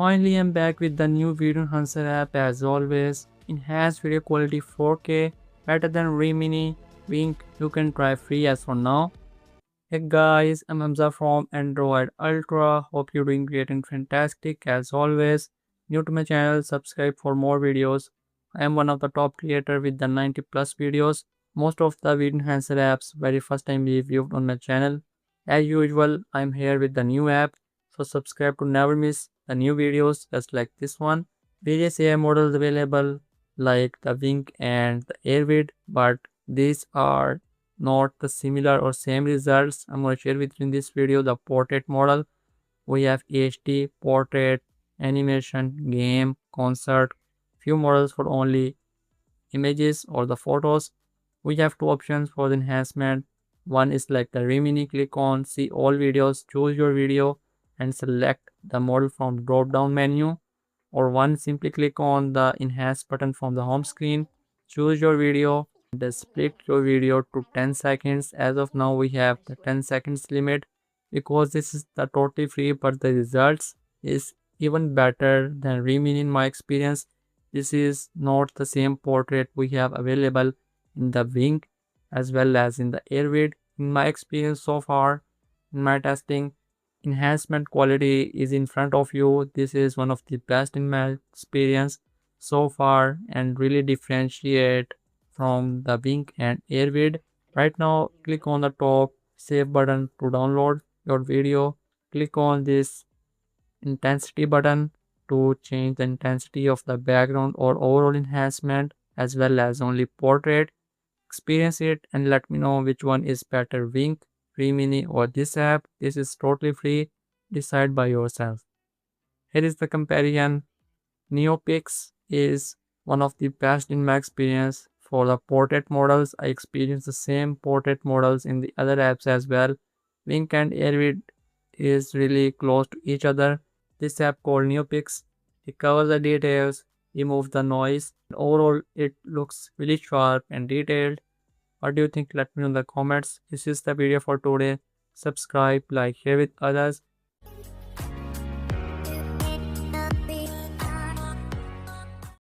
Finally, I'm back with the new video enhancer app as always. Enhanced video quality 4K, better than Remini. Wink, you can try free as for now. Hey guys, I'm Hamza from Android Ultra. Hope you're doing great and fantastic as always. New to my channel, subscribe for more videos. I am one of the top creator with the 90 plus videos. Most of the video enhancer apps very first time reviewed on my channel. As usual, I'm here with the new app. So subscribe to never miss the new videos just like this one. Various AI models available like the Wink and the Airvid, but these are not the similar or same results. I'm going to share with you in this video the portrait model. We have HD, portrait, animation, game, concert, few models for only images or the photos. We have two options for the enhancement. One is like the Remini, click on see all videos, choose your video and select the model from drop down menu, or one simply click on the enhance button from the home screen, choose your video and split your video to 10 seconds. As of now we have the 10 seconds limit because this is the totally free, but the results is even better than Remini in my experience. This is not the same portrait we have available in the Wing as well as in the Airvid. In my experience so far, in my testing, enhancement quality is in front of you. This is one of the best in my experience so far and really differentiate from the Wing and Airvid. Right now, click on the top save button to download your video. Click on this intensity button to change the intensity of the background or overall enhancement as well as only portrait. Experience it and let me know which one is better, Wink, Remini or this app. This is totally free. Decide by yourself. Here is the comparison. Neopix is one of the best in my experience. For the portrait models, I experienced the same portrait models in the other apps as well. Wink and Airvid is really close to each other. This app called Neopix, it covers the details, removes the noise. Overall, it looks really sharp and detailed. What do you think? Let me know in the comments. This is the video for today. Subscribe, like, share with others.